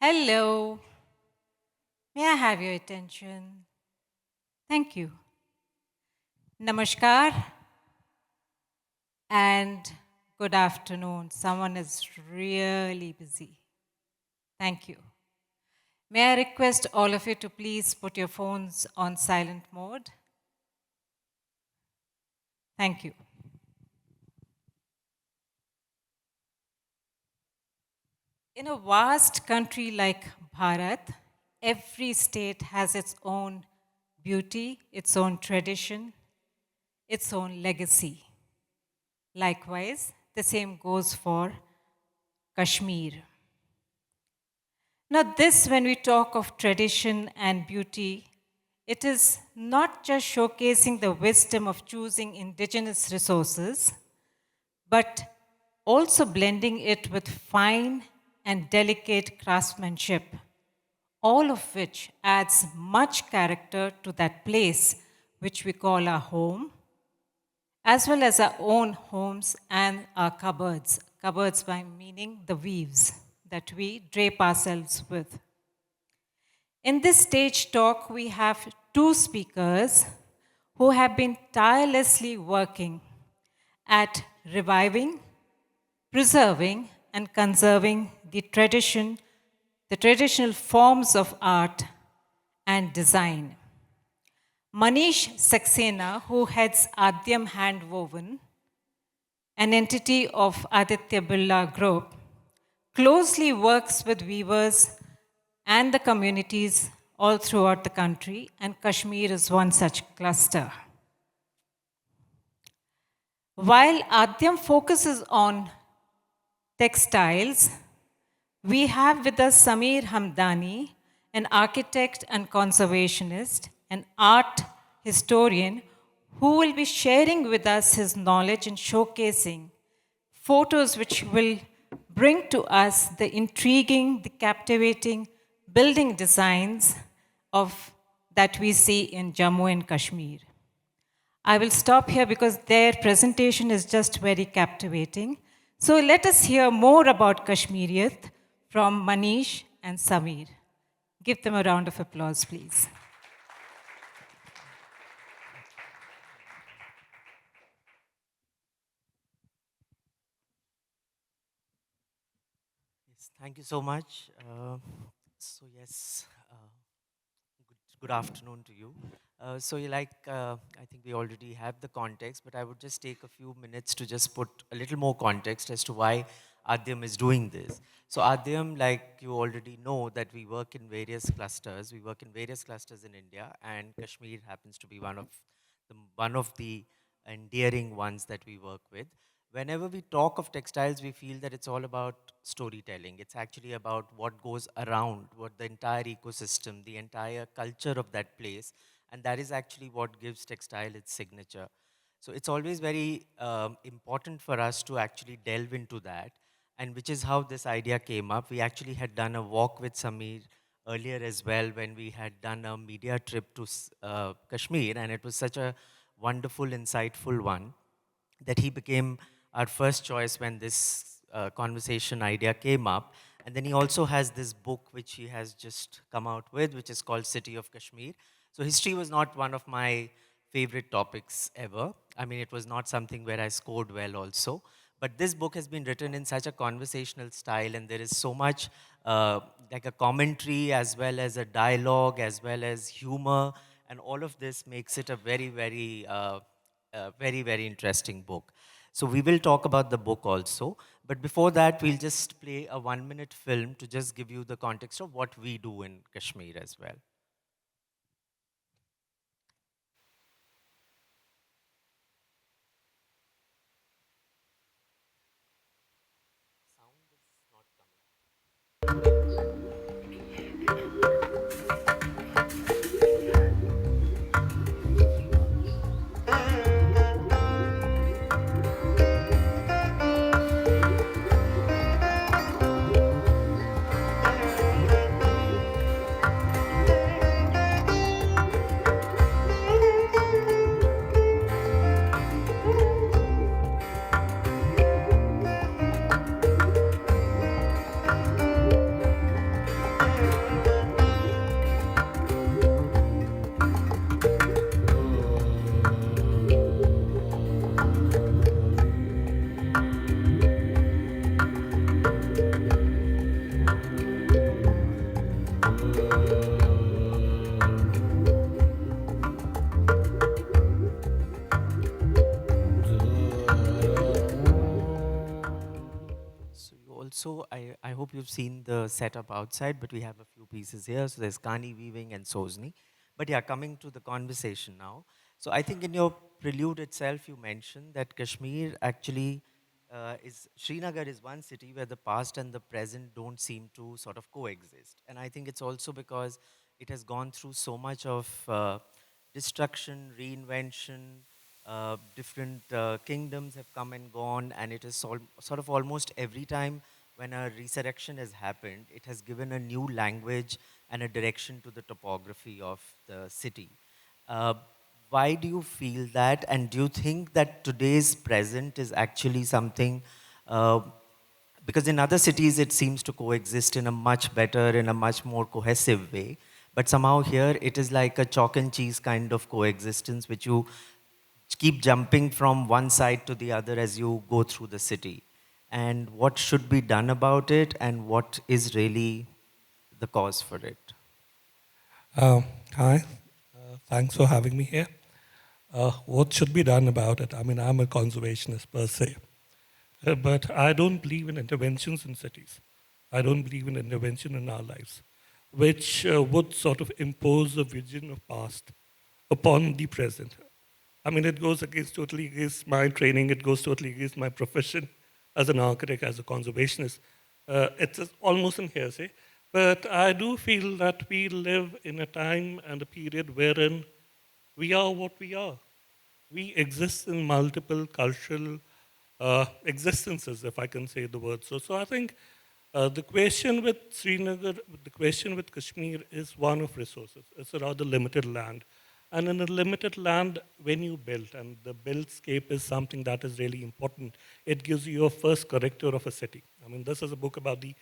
Hello, may I have your attention? Thank you. Namaskar and good afternoon. Someone is really busy. Thank you. May I request all of you to please put your phones on silent mode? Thank you. In a vast country like Bharat, every state has its own beauty, its own tradition, its own legacy. Likewise, the same goes for Kashmir. Now, this, when we talk of tradition and beauty, it is not just showcasing the wisdom of choosing indigenous resources, but also blending it with fine and delicate craftsmanship, all of which adds much character to that place which we call our home, as well as our own homes and our cupboards. Cupboards by meaning the weaves that we drape ourselves with. In this stage talk, we have two speakers who have been tirelessly working at reviving, preserving, and conserving the traditional forms of art and design. Manish Saksena, who heads Aadyam Handwoven, an entity of Aditya Birla Group, closely works with weavers and the communities all throughout the country, and Kashmir is one such cluster. While Aadyam focuses on textiles, we have with us Sameer Hamdani, an architect and conservationist, an art historian who will be sharing with us his knowledge and showcasing photos which will bring to us the intriguing, the captivating building designs of that we see in Jammu and Kashmir. I will stop here because their presentation is just very captivating. So let us hear more about Kashmiriyat from Manish and Sameer. Give them a round of applause, please. Yes, thank you so much. Yes, good afternoon to you. I think we already have the context, but I would just take a few minutes to just put a little more context as to why Aadyam is doing this. So Aadyam, like you already know, that we work in various clusters. We work in various clusters in India, and Kashmir happens to be one of the endearing ones that we work with. Whenever we talk of textiles, we feel that it's all about storytelling. It's actually about what goes around, what the entire ecosystem, the entire culture of that place, and that is actually what gives textile its signature. So it's always very important for us to actually delve into that, and which is how this idea came up. We actually had done a walk with Sameer earlier as well when we had done a media trip to Kashmir, and it was such a wonderful, insightful one that he became our first choice when this conversation idea came up. And then he also has this book which he has just come out with, which is called City of Kashmir. So history was not one of my favorite topics ever. I mean, it was not something where I scored well also. But this book has been written in such a conversational style, and there is so much like a commentary as well as a dialogue as well as humor, and all of this makes it a very interesting book. So we will talk about the book also. But before that, we'll just play a 1 minute film to just give you the context of what we do in Kashmir as well. Sound is not coming. you've seen the setup outside, but we have a few pieces here. So there's Kani weaving and Sozni. But yeah, coming to the conversation now. So I think in your prelude itself, you mentioned that Kashmir actually Srinagar is one city where the past and the present don't seem to sort of coexist. And I think it's also because it has gone through so much of destruction, reinvention, different kingdoms have come and gone, and it is sort of almost every time when a resurrection has happened, it has given a new language and a direction to the topography of the city. Uh, why do you feel that? And do you think that today's present is actually something? Uh, because in other cities, it seems to coexist in a much better, in a much more cohesive way. But somehow here, it is like a chalk and cheese kind of coexistence, which you keep jumping from one side to the other as you go through the city. And what should be done about it, and what is really the cause for it? Uh, Hi, thanks for having me here. What should be done about it? I mean, I'm a conservationist per se, but I don't believe in interventions in cities. I don't believe in intervention in our lives, which would sort of impose a vision of past upon the present. I mean, it goes against totally against my training. It goes totally against my profession as an architect, as a conservationist. It's almost in hearsay, but I do feel that we live in a time and a period wherein we are what we are. We exist in multiple cultural existences, if I can say the word. So I think the question with Srinagar, the question with Kashmir is one of resources. It's a rather limited land. And in a limited land, when you build, and the build scape is something that is really important, it gives you a first character of a city. I mean, this is a book about the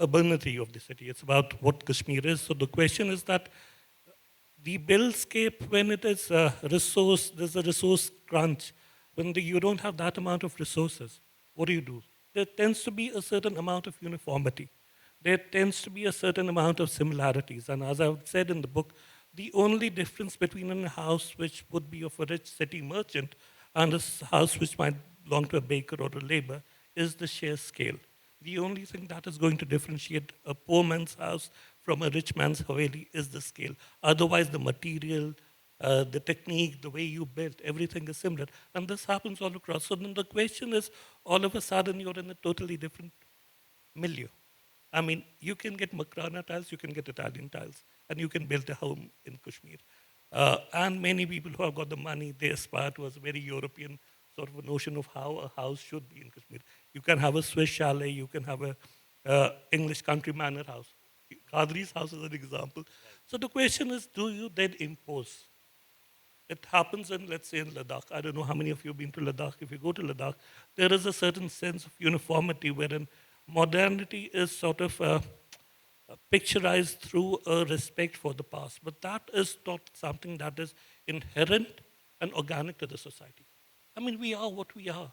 urbanity of the city. It's about what Kashmir is. So the question is that the billscape, when it is a resource, there's a resource crunch. When you don't have that amount of resources, what do? There tends to be a certain amount of uniformity. There tends to be a certain amount of similarities. And as I've said in the book, the only difference between a house which would be of a rich city merchant and a house which might belong to a baker or a labor is the sheer scale. The only thing that is going to differentiate a poor man's house from a rich man's haveli is the scale. Otherwise, the material, the technique, the way you build, everything is similar. And this happens all across. So then the question is, all of a sudden, you're in a totally different milieu. I mean, you can get Makrana tiles, you can get Italian tiles, and you can build a home in Kashmir. And many people who have got the money, they aspire towards a very European sort of a notion of how a house should be in Kashmir. You can have a Swiss chalet, you can have a English country manor house. Qadri's house is an example. So the question is, do you then impose? It happens in, let's say, in Ladakh. I don't know how many of you have been to Ladakh. If you go to Ladakh, there is a certain sense of uniformity wherein modernity is sort of picturized through a respect for the past. But that is not something that is inherent and organic to the society. I mean, we are what we are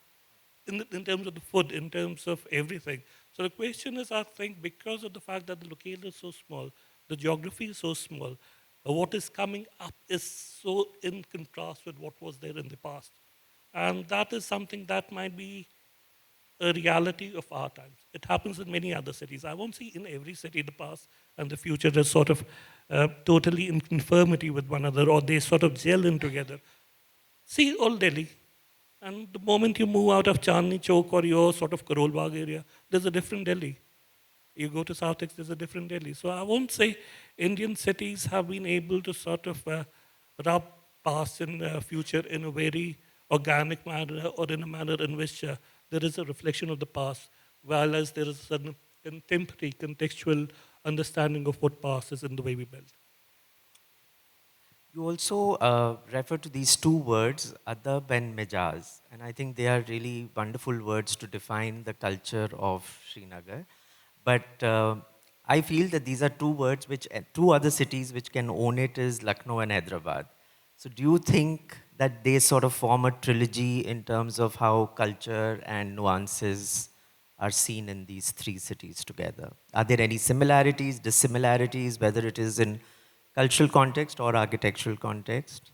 in terms of the food, in terms of everything. So the question is, I think, because of the fact that the locale is so small, the geography is so small, what is coming up is so in contrast with what was there in the past. And that is something that might be a reality of our times. It happens in many other cities. I won't see in every city the past and the future is sort of totally in conformity with one another, or they sort of gel in together. See Old Delhi, and the moment you move out of Chandni Chowk or your sort of Karol Bagh area, there's a different Delhi. You go to South East, there's a different Delhi. So I won't say Indian cities have been able to sort of rub past and future in a very organic manner or in a manner in which there is a reflection of the past, while as there is a contemporary, contextual understanding of what past is in the way we build. You also refer to these two words, adab and mejaz, and I think they are really wonderful words to define the culture of Srinagar. But I feel that these are two words which two other cities which can own it is Lucknow and Hyderabad. So do you think that they sort of form a trilogy in terms of how culture and nuances are seen in these three cities together? Are there any similarities, dissimilarities, whether it is in cultural context or architectural context?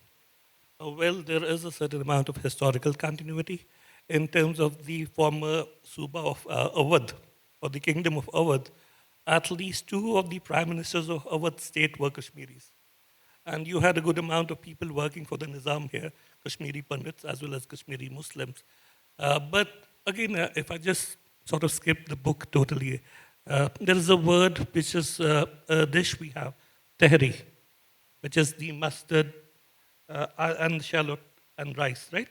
Well, there is a certain amount of historical continuity in terms of the former Suba of Awadh, or the kingdom of Awadh. at least two of the prime ministers of our state were Kashmiris. And you had a good amount of people working for the Nizam here, Kashmiri Pandits as well as Kashmiri Muslims. But again, if I just sort of skip the book totally, there is a word which is a dish we have, tehri, which is the mustard and shallot and rice, right?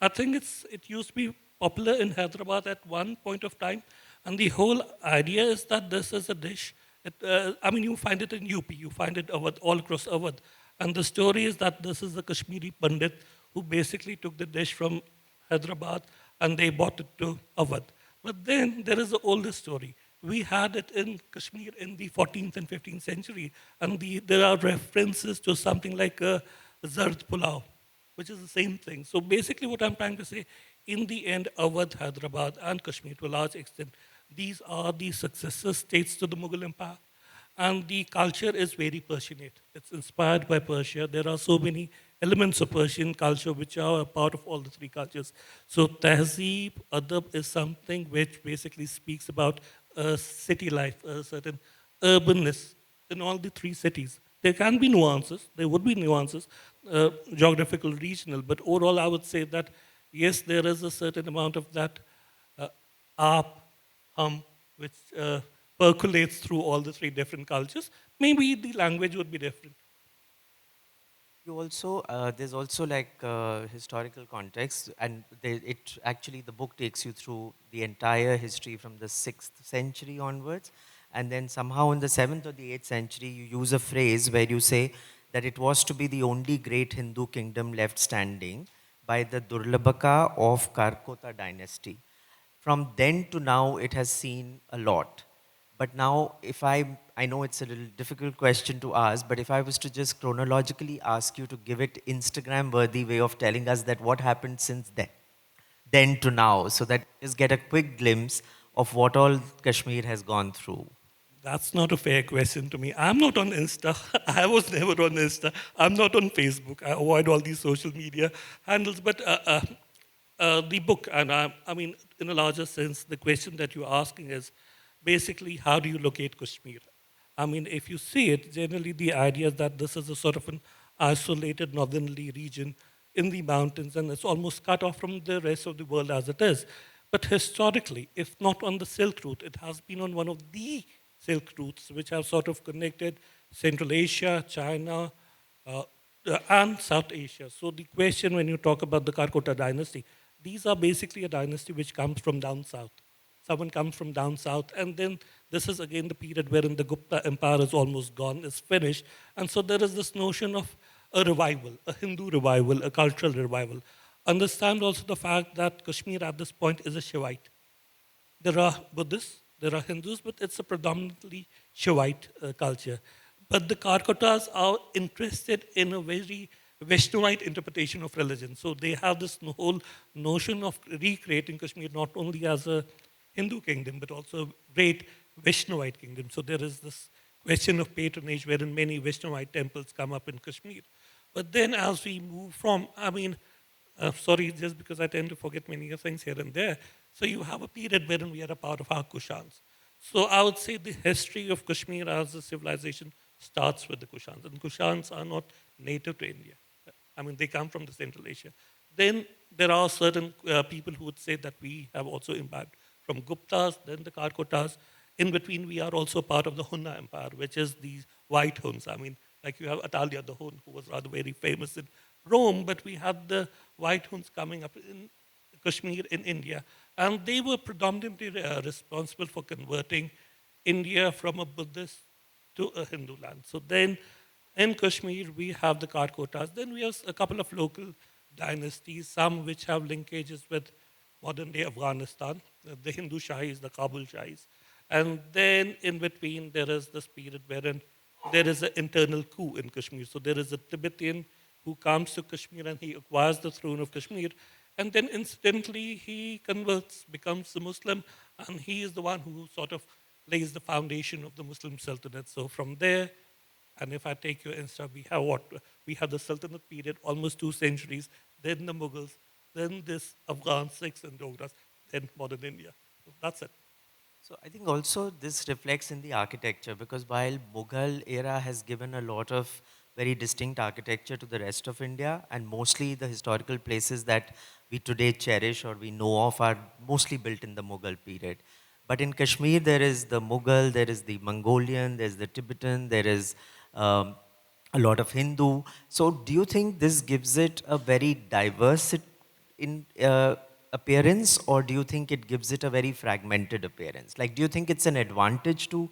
I think it used to be popular in Hyderabad at one point of time, and the whole idea is that this is a dish. I mean, you find it in UP, you find it all across Awadh, and the story is that this is a Kashmiri Pandit who basically took the dish from Hyderabad and they brought it to Awadh. But then there is the older story. We had it in Kashmir in the 14th and 15th century, and there are references to something like zard pulao, which is the same thing. So basically, what I'm trying to say, in the end, Awadh, Hyderabad, and Kashmir, to a large extent, these are the successor states to the Mughal Empire. And the culture is very Persianate. It's inspired by Persia. There are so many elements of Persian culture which are a part of all the three cultures. So Tehzeeb, Adab is something which basically speaks about city life, a certain urbanness in all the three cities. There can be nuances, there would be nuances, geographical, regional, but overall I would say that yes, there is a certain amount of that uh, aap, which percolates through all the three different cultures. Maybe the language would be different. You also there's also like historical context, and it actually the book takes you through the entire history from the 6th century onwards, and then somehow in the 7th or the 8th century you use a phrase where you say that it was to be the only great Hindu kingdom left standing by the Durlabhaka of Karkota dynasty. From then to now, it has seen a lot. But now, if I know it's a little difficult question to ask, but if I was to just chronologically ask you to give it Instagram worthy way of telling us that what happened since then to now, so that we just get a quick glimpse of what all Kashmir has gone through. That's not a fair question to me. I'm not on Insta. I was never on Insta. I'm not on Facebook. I avoid all these social media handles. But the book, and I mean, in a larger sense, the question that you're asking is basically how do you locate Kashmir? I mean, if you see it, generally the idea is that this is a sort of an isolated northerly region in the mountains and it's almost cut off from the rest of the world as it is. But historically, if not on the Silk Route, it has been on one of the Silk Routes which have sort of connected Central Asia, China, uh, and South Asia. So the question when you talk about the Karkota dynasty, these are basically a dynasty which comes from down south. Someone comes from down south, and then this is again the period wherein the Gupta Empire is almost gone, is finished, and so there is this notion of a revival, a Hindu revival, a cultural revival. Understand also the fact that Kashmir at this point is a Shivite. There are Buddhists, there are Hindus, but it's a predominantly Shivite culture. But the Karkotas are interested in a very Vaishnavite interpretation of religion. So they have this whole notion of recreating Kashmir not only as a Hindu kingdom, but also a great Vaishnavite kingdom. So there is this question of patronage wherein many Vaishnavite temples come up in Kashmir. But then as we move from, I mean, sorry, just because I tend to forget many things here and there. So you have a period wherein we are a part of our Kushans. So I would say the history of Kashmir as a civilization starts with the Kushans. And Kushans are not native to India. I mean, they come from the Central Asia. Then there are certain people who would say that we have also imbibed from Guptas, then the Karkotas. In between, we are also part of the Hunna Empire, which is the white Huns. I mean, like you have Atalia the Hun, who was rather very famous in Rome, but we had the white Huns coming up in Kashmir in India. And they were predominantly responsible for converting India from a Buddhist to a Hindu land. So then in Kashmir, we have the Karkotas. Then we have a couple of local dynasties, some which have linkages with modern day Afghanistan, the Hindu Shahis, the Kabul Shahis. And then in between, there is this period wherein there is an internal coup in Kashmir. So there is a Tibetan who comes to Kashmir and he acquires the throne of Kashmir. And then incidentally, he converts, becomes a Muslim, and he is the one who sort of lays the foundation of the Muslim Sultanate. So from there, and if I take your Insta, we have what? We have the Sultanate period, almost 2 centuries, then the Mughals, then this Afghan Sikhs and Dogras, then modern India. So that's it. So I think also this reflects in the architecture because while Mughal era has given a lot of very distinct architecture to the rest of India, and mostly the historical places that we today cherish or we know of are mostly built in the Mughal period. But in Kashmir, there is the Mughal, there is the Mongolian, there's the Tibetan, there is um, a lot of Hindu. So do you think this gives it a very diverse in appearance, or do you think it gives it a very fragmented appearance? Like, do you think it's an advantage to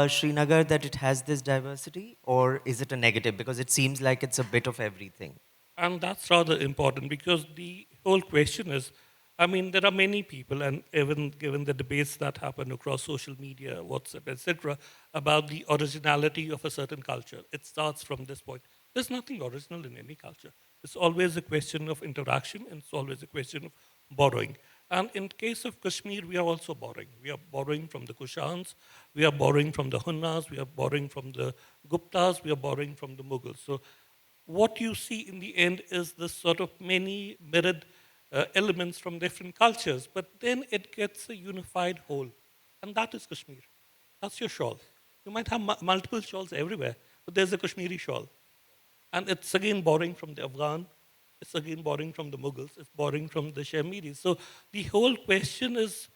Srinagar that it has this diversity, or is it a negative because it seems like it's a bit of everything? And that's rather important because the whole question is, I mean, there are many people, and even given the debates that happen across social media, WhatsApp, etc., about the originality of a certain culture. It starts from this point. There's nothing original in any culture. It's always a question of interaction, and it's always a question of borrowing. And in case of Kashmir, we are also borrowing. We are borrowing from the Kushans, we are borrowing from the Hunnas, we are borrowing from the Guptas, we are borrowing from the Mughals. So what you see in the end is this sort of many mirrored elements from different cultures, but then it gets a unified whole. And that is Kashmir. That's your shawl. You might have multiple shawls everywhere, but there's a Kashmiri shawl. And it's again borrowing from the Afghan, it's again borrowing from the Mughals, it's borrowing from the Shamiris. So the whole question is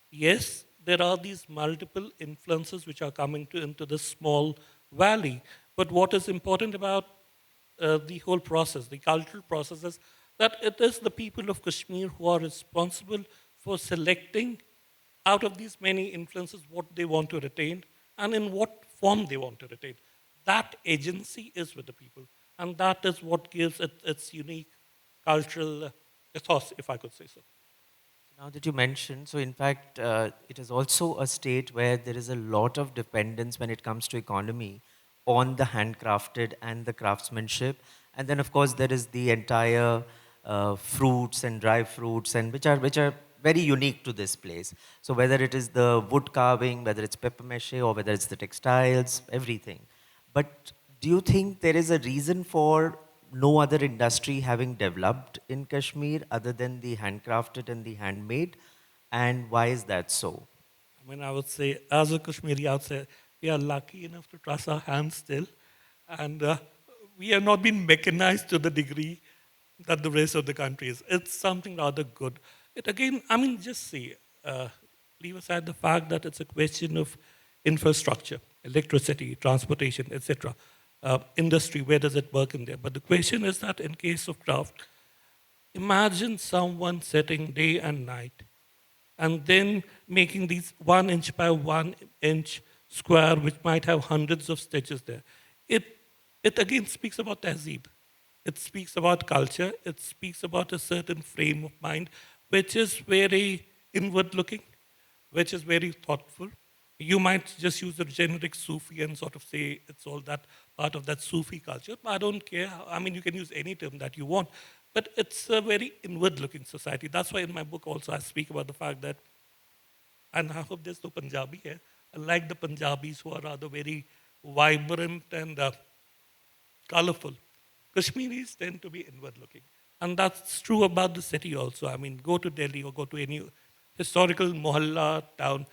yes, there are these multiple influences which are coming into this small valley. But what is important about the whole process, the cultural process, is that it is the people of Kashmir who are responsible for selecting out of these many influences what they want to retain and in what form they want to retain. That agency is with the people. And that is what gives it its unique cultural ethos, if I could say so. Now that you mentioned, so in fact, it is also a state where there is a lot of dependence when it comes to economy on the handcrafted and the craftsmanship. And then, of course, there is the entire fruits and dry fruits, and which are very unique to this place. So whether it is the wood carving, whether it's papier mache, or whether it's the textiles, everything. But do you think there is a reason for no other industry having developed in Kashmir other than the handcrafted and the handmade? And why is that so? I mean, I would say, as a Kashmiri outsider, we are lucky enough to trust our hands still. And we have not been mechanized to the degree that the rest of the country is. It's something rather good. It again, I mean, just see, leave aside the fact that it's a question of infrastructure, electricity, transportation, etc. Industry, where does it work in there? But the question is that in case of craft, imagine someone sitting day and night and then making these 1 inch by 1 inch square, which might have hundreds of stitches there. It, it again speaks about tehzeeb. It speaks about culture. It speaks about a certain frame of mind, which is very inward looking, which is very thoughtful. You might just use the generic Sufi and sort of say it's all that part of that Sufi culture. But I don't care. I mean, you can use any term that you want. But it's a very inward looking society. That's why in my book also I speak about the fact that, and I hope there's no Punjabi here, unlike the Punjabis who are rather very vibrant and colorful, Kashmiris tend to be inward looking. And that's true about the city also. I mean, go to Delhi or go to any historical mohalla town,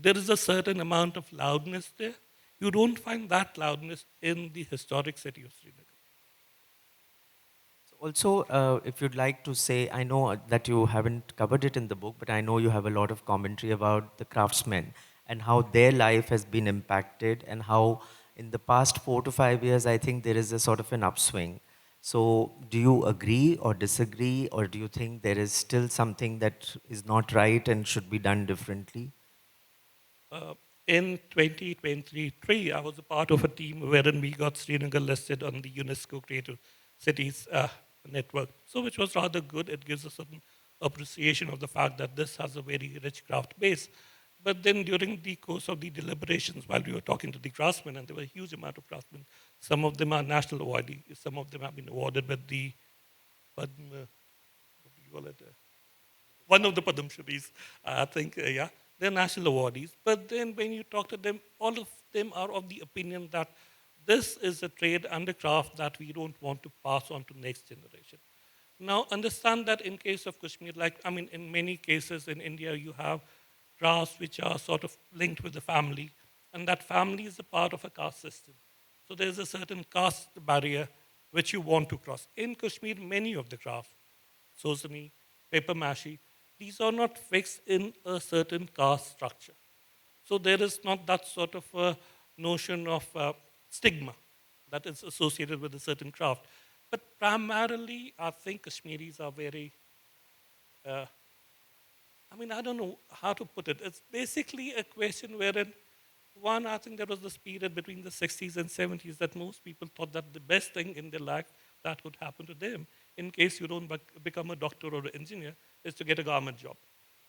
there is a certain amount of loudness there. You don't find that loudness in the historic city of Srinagar. Also, if you'd like to say, I know that you haven't covered it in the book, but I know you have a lot of commentary about the craftsmen and how their life has been impacted, and how in the past 4 to 5 years, I think there is a sort of an upswing. So, do you agree or disagree, or do you think there is still something that is not right and should be done differently? Uh, in 2023, I was a part of a team wherein we got Srinagar listed on the UNESCO Creative Cities network. So, which was rather good. It gives a certain appreciation of the fact that this has a very rich craft base. But then during the course of the deliberations, while we were talking to the craftsmen, and there were a huge amount of craftsmen, some of them are national awardees, some of them have been awarded with the Padma, what do you call it? One of the Padam Shris, I think, yeah, they're national awardees. But then when you talk to them, all of them are of the opinion that this is a trade and a craft that we don't want to pass on to next generation. Now, understand that in case of Kashmir, like, I mean, in many cases in India, you have crafts which are sort of linked with the family, and that family is a part of a caste system. So there's a certain caste barrier which you want to cross. In Kashmir, many of the crafts, sosami, paper mache, these are not fixed in a certain caste structure. So there is not that sort of a notion of stigma that is associated with a certain craft. But primarily, I think Kashmiris are very uh, I don't know how to put it. It's basically a question wherein, one, I think there was this period between the 60s and 70s that most people thought that the best thing in their life that would happen to them, in case you don't become a doctor or an engineer, is to get a government job.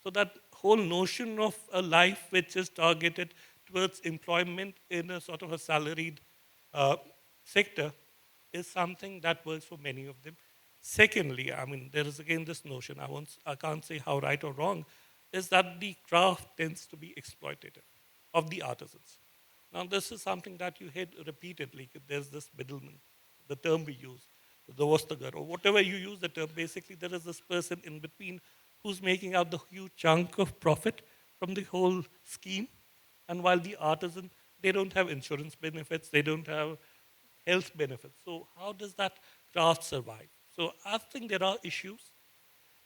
So that whole notion of a life which is targeted towards employment in a sort of a salaried uh, sector is something that works for many of them. Secondly, there is again this notion, I can't say how right or wrong, is that the craft tends to be exploitative of the artisans. Now, this is something that you hear repeatedly. There's this middleman, the term we use, the Vostagar, or whatever you use the term. Basically, there is this person in between who's making out the huge chunk of profit from the whole scheme. And while the artisan, they don't have insurance benefits, they don't have health benefits. So how does that craft survive? So I think there are issues.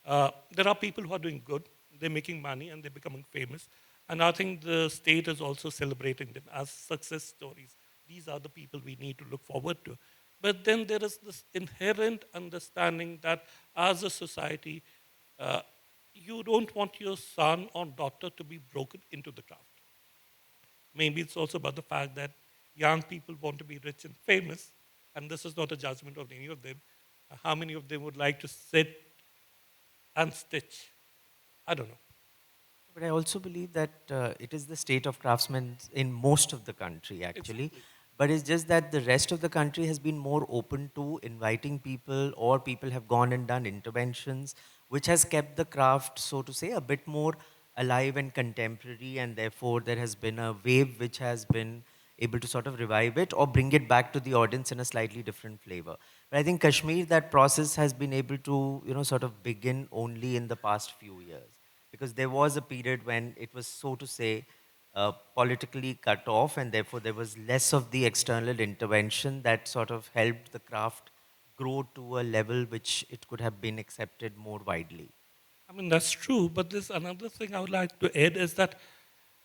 There are people who are doing good, they're making money and they're becoming famous. And I think the state is also celebrating them as success stories. These are the people we need to look forward to. But then there is this inherent understanding that as a society, uh, you don't want your son or daughter to be broken into the craft. Maybe it's also about the fact that young people want to be rich and famous, and this is not a judgment of any of them. How many of them would like to sit and stitch? I don't know. But I also believe that it is the state of craftsmen in most of the country, actually. Exactly. But it's just that the rest of the country has been more open to inviting people, or people have gone and done interventions, which has kept the craft, so to say, a bit more alive and contemporary. And therefore, there has been a wave which has been able to sort of revive it or bring it back to the audience in a slightly different flavor. But I think Kashmir, that process has been able to, sort of begin only in the past few years, because there was a period when it was, so to say, politically cut off, and therefore there was less of the external intervention that sort of helped the craft grow to a level which it could have been accepted more widely. That's true, but there's another thing I would like to add is that,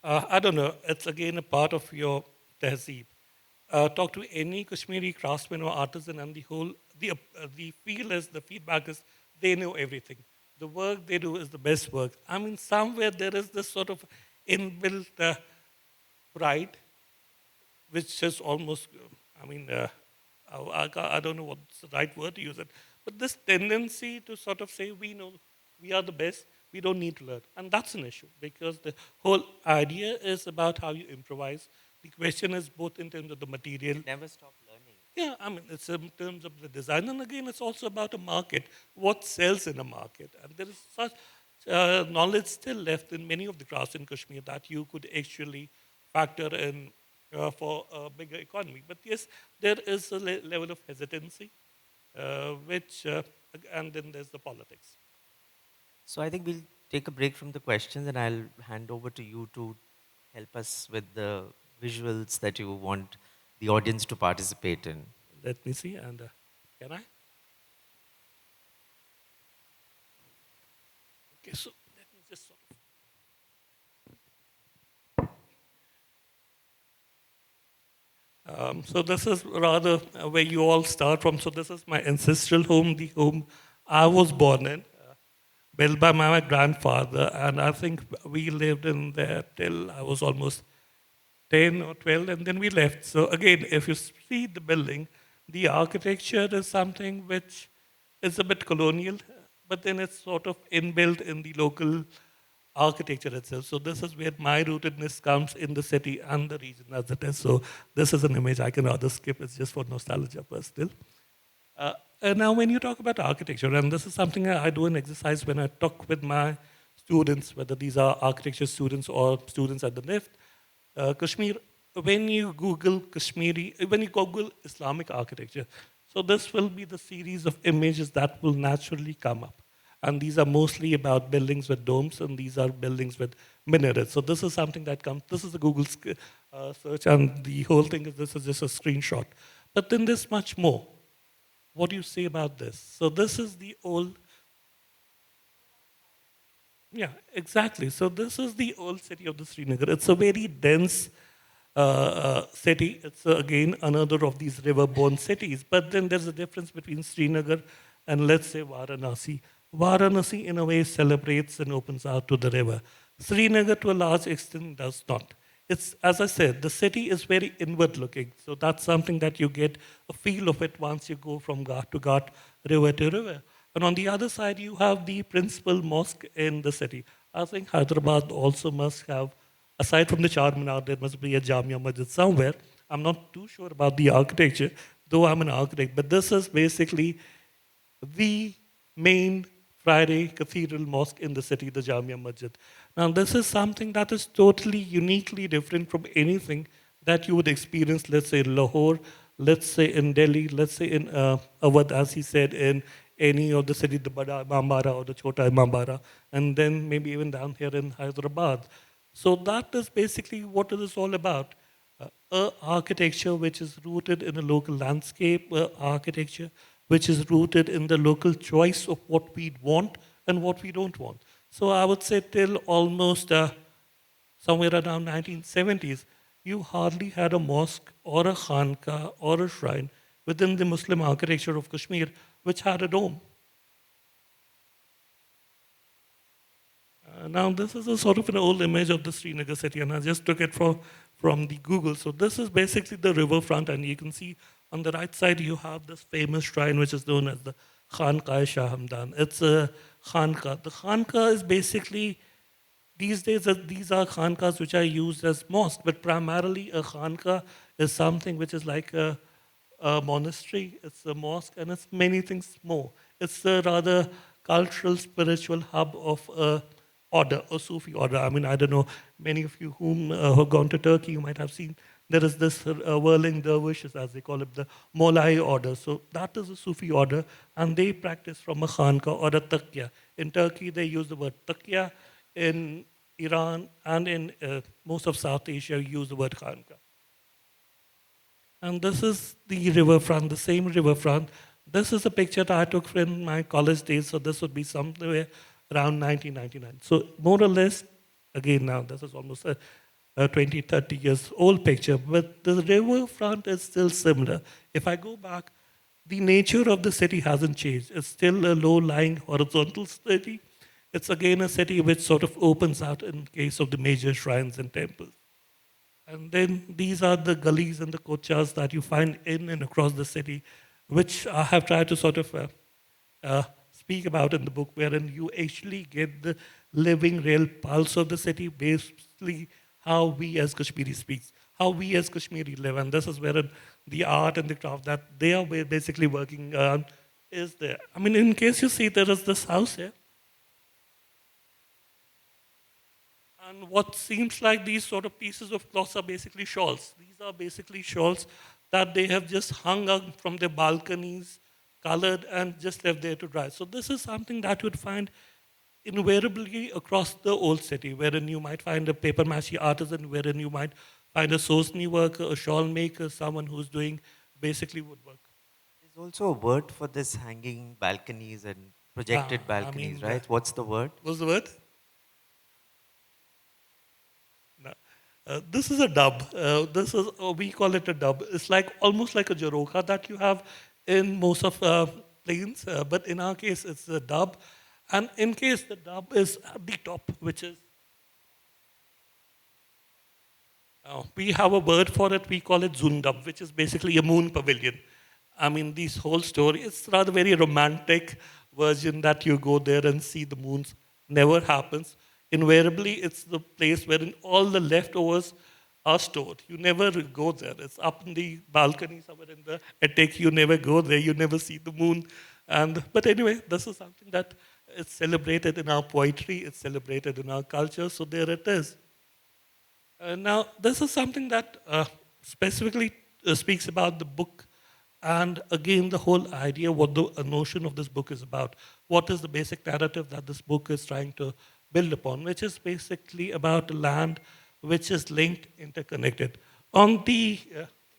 I don't know, it's again a part of your tehzeeb. Talk to any Kashmiri craftsman or artisan, and the feel is, the feedback is, they know everything. The work they do is the best work. Somewhere there is this sort of inbuilt pride which is almost, I don't know what's the right word to use it, but this tendency to sort of say, we know, we are the best, we don't need to learn. And that's an issue because the whole idea is about how you improvise. The question is both in terms of the material. Never stop learning. Yeah, it's in terms of the design, and again, it's also about a market. What sells in a market, and there is such knowledge still left in many of the crafts in Kashmir that you could actually factor in for a bigger economy. But yes, there is a level of hesitancy, and then there's the politics. So I think we'll take a break from the questions, and I'll hand over to you to help us with the visuals that you want the audience to participate in. Let me see, and can I? Okay, so let me just sort of. So this is rather where you all start from. So this is my ancestral home, the home I was born in, built by my grandfather, and I think we lived in there till I was almost 10 or 12, and then we left. So again, if you see the building, the architecture is something which is a bit colonial, but then it's sort of inbuilt in the local architecture itself. So this is where my rootedness comes in the city and the region as it is. So this is an image I can rather skip. It's just for nostalgia, but still. And now, when you talk about architecture, and this is something I do an exercise when I talk with my students, whether these are architecture students or students at the NIFT, Kashmir, when you Google when you Google Islamic architecture, so this will be the series of images that will naturally come up. And these are mostly about buildings with domes, and these are buildings with minarets. So this is something that comes, this is the Google search, and the whole thing is this is just a screenshot. But then there's much more. What do you say about this? So this is the old, yeah, exactly. So this is the old city of the Srinagar. It's a very dense city. It's again another of these river-borne cities. But then there's a difference between Srinagar and let's say Varanasi. Varanasi, in a way, celebrates and opens out to the river. Srinagar, to a large extent, does not. It's, as I said, the city is very inward-looking. So that's something that you get a feel of it once you go from Ghat to Ghat, river to river. And on the other side, you have the principal mosque in the city. I think Hyderabad also must have, aside from the Charminar, there must be a Jamia Masjid somewhere. I'm not too sure about the architecture, though I'm an architect. But this is basically the main Friday cathedral mosque in the city, the Jamia Masjid. Now, this is something that is totally uniquely different from anything that you would experience, let's say in Lahore, let's say in Delhi, let's say in Awadh, as he said, in any of the city, the Bada Imambara or the Chota Imambara, and then maybe even down here in Hyderabad. So that is basically what it is all about. Architecture which is rooted in a local landscape, architecture which is rooted in the local choice of what we want and what we don't want. So I would say till almost somewhere around 1970s, you hardly had a mosque or a khanka or a shrine within the Muslim architecture of Kashmir which had a dome. Now, this is a sort of an old image of the Srinagar city, and I just took it from the Google. So this is basically the riverfront, and you can see on the right side you have this famous shrine which is known as the Khanqa Shah Hamdan. It's a Khanqa. The Khanqa is basically, these days, these are khankas which are used as mosque, but primarily a khanka is something which is like a monastery, it's a mosque, and it's many things more. It's a rather cultural, spiritual hub of a order, a Sufi order. I mean, I don't know, many of you whom who have gone to Turkey, you might have seen there is this whirling dervishes, as they call it, the Molai order. So that is a Sufi order, and they practice from a khanka or a taqiyya. In Turkey, they use the word taqiyya. In Iran and in most of South Asia, use the word khanka. And this is the riverfront, the same riverfront. This is a picture that I took from my college days, so this would be somewhere around 1999. So more or less, again now, this is almost a 20, 30 years old picture, but the riverfront is still similar. If I go back, the nature of the city hasn't changed. It's still a low-lying horizontal city. It's again a city which sort of opens out in case of the major shrines and temples. And then these are the gullies and the kochas that you find in and across the city, which I have tried to sort of speak about in the book, wherein you actually get the living, real pulse of the city, basically how we as Kashmiri speaks, how we as Kashmiri live. And this is where the art and the craft that they are basically working on is there. I mean, in case you see, there is this house here. And what seems like these sort of pieces of cloth are basically shawls. These are basically shawls that they have just hung up from their balconies, colored, and just left there to dry. So this is something that you would find invariably across the old city, wherein you might find a paper mache artisan, wherein you might find a sosni worker, a shawl maker, someone who's doing basically woodwork. There's also a word for this hanging balconies and projected I balconies, mean, right? What's the word? what's the word? No. This is a dub. This is we call it a dub. It's like almost like a jaroka that you have in most of planes, but in our case, it's a dub. And in case the dub is at the top, which is we have a word for it. We call it zundab, which is basically a moon pavilion. I mean, this whole story is rather very romantic version that you go there and see the moons. Never happens. Invariably, it's the place wherein all the leftovers are stored. You never go there. It's up in the balcony somewhere in the attic. You never go there. You never see the moon. And but anyway, this is something that is celebrated in our poetry. It's celebrated in our culture. So there it is. Now, this is something that specifically speaks about the book And again, the whole idea, what the notion of this book is about, what is the basic narrative that this book is trying to build upon, which is basically about a land which is linked, interconnected. On the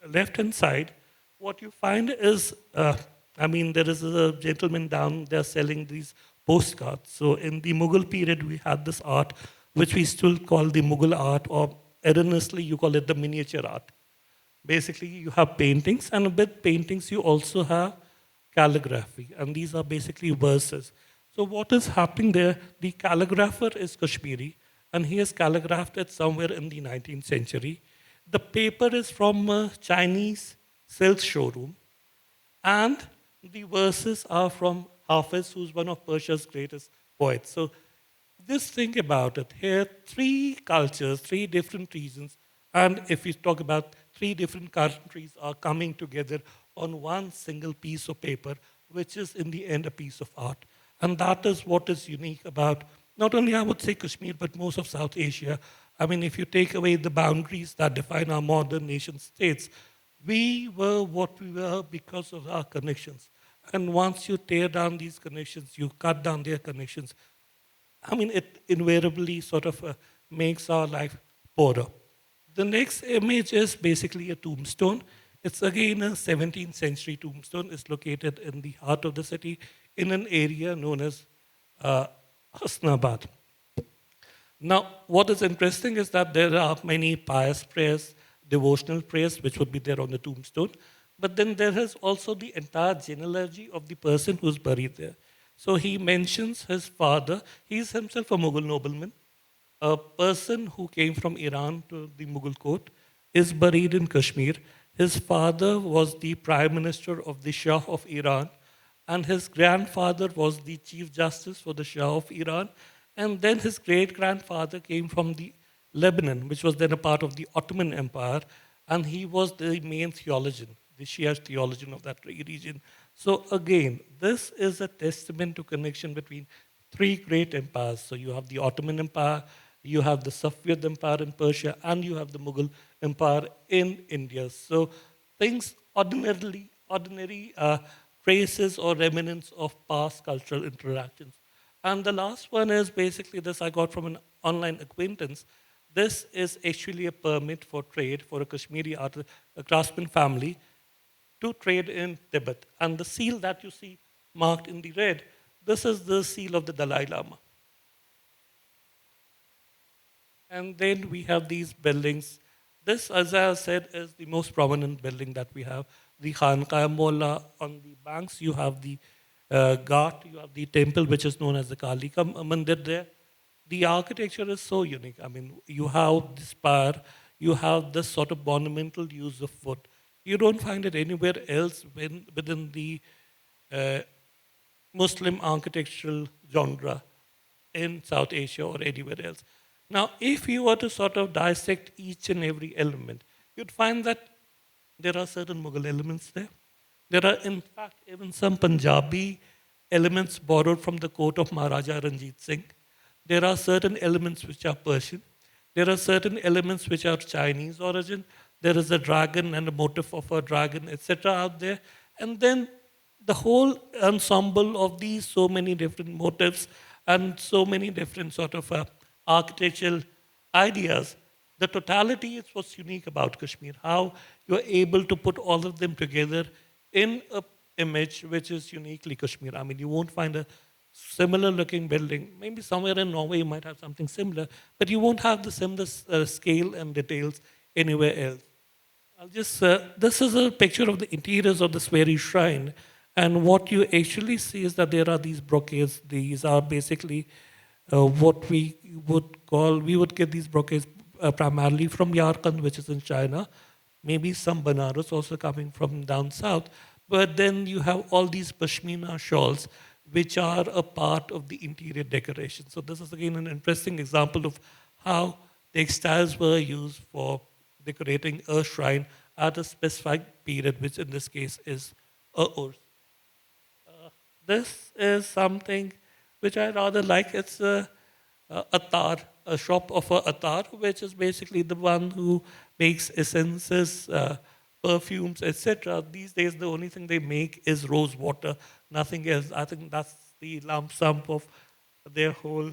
left-hand side, what you find is, there is a gentleman down there selling these postcards. So in the Mughal period, we had this art, which we still call the Mughal art, or erroneously, you call it the miniature art. Basically, you have paintings, and with paintings, you also have calligraphy, and these are basically verses. So, what is happening there? The calligrapher is Kashmiri, and he has calligraphed it somewhere in the 19th century. The paper is from a Chinese silk showroom, and the verses are from Hafiz, who's one of Persia's greatest poets. So just think about it. Here, three cultures, three different regions, and if we talk about three different countries are coming together on one single piece of paper, which is in the end a piece of art. And that is what is unique about not only, I would say, Kashmir, but most of South Asia. I mean, if you take away the boundaries that define our modern nation states, we were what we were because of our connections. And once you tear down these connections, you cut down their connections, it invariably sort of makes our life poorer. The next image is basically a tombstone. It's again a 17th century tombstone. It's located in the heart of the city in an area known as uh, Hasnabad. Now, what is interesting is that there are many pious prayers, devotional prayers, which would be there on the tombstone. But then there is also the entire genealogy of the person who's buried there. So he mentions his father. He's himself a Mughal nobleman. A person who came from Iran to the Mughal court is buried in Kashmir. His father was the prime minister of the Shah of Iran, and his grandfather was the chief justice for the Shah of Iran. And then his great grandfather came from the Lebanon, which was then a part of the Ottoman Empire, and he was the main theologian, the Shia theologian of that region. So again, this is a testament to connection between three great empires. So you have the Ottoman Empire, you have the Safavid Empire in Persia, and you have the Mughal Empire in India. So things ordinary traces or remnants of past cultural interactions. And the last one is basically this I got from an online acquaintance. This is actually a permit for trade for a Kashmiri art, a craftsman family to trade in Tibet. And the seal that you see marked in the red, this is the seal of the Dalai Lama. And then we have these buildings. This, as I said, is the most prominent building that we have. The Khanqah Molla. On the banks, you have the Ghat, you have the temple, which is known as the Kalika Mandir there. The architecture is so unique. You have this spire, you have this sort of monumental use of wood. You don't find it anywhere else within the uh, Muslim architectural genre in South Asia or anywhere else. Now, if you were to sort of dissect each and every element, you'd find that there are certain Mughal elements there. There are, in fact, even some Punjabi elements borrowed from the court of Maharaja Ranjit Singh. There are certain elements which are Persian. There are certain elements which are Chinese origin. There is a dragon and a motif of a dragon, etc. out there. And then the whole ensemble of these so many different motifs and so many different sort of architectural ideas, the totality is what's unique about Kashmir, how you're able to put all of them together in a image which is uniquely Kashmir. You won't find a similar looking building. Maybe somewhere in Norway you might have something similar, but you won't have the similar scale and details anywhere else. This is a picture of the interiors of this very shrine. And what you actually see is that there are these brocades. These are basically what we would get these brocades primarily from Yarkand, which is in China. Maybe some Banaras also coming from down south. But then you have all these Pashmina shawls, which are a part of the interior decoration. So this is again an interesting example of how textiles were used for decorating a shrine at a specified period, which in this case is a Urs. This is something which I rather like. It's a attar, a shop of a attar, which is basically the one who makes essences perfumes, etc. These days, the only thing they make is rose water, nothing else. I think that's the lump sum of their whole.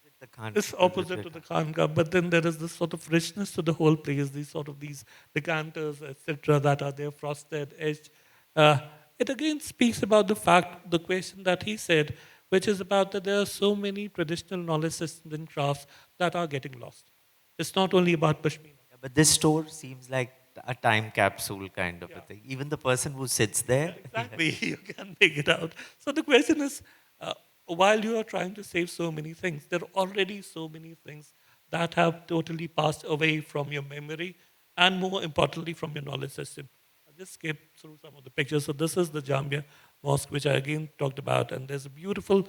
With the Khan, It's people with opposite their to the Khan. Khanka, but then there is this sort of richness to the whole place, these sort of these decanters, etc., that are there, frosted, edged. Uh, it again speaks about the fact, the question that he said, which is about that there are so many traditional knowledge systems and crafts that are getting lost. It's not only about Pashmina. Yeah, but this store seems like a time capsule kind of a Yeah. thing. Even the person who sits there, Yeah, yeah, exactly. You can make it out. So the question is, uh, while you are trying to save so many things, there are already so many things that have totally passed away from your memory, and more importantly, from your knowledge system. I'll just skip through some of the pictures. So this is the Jamia Mosque, which I again talked about, and there's a beautiful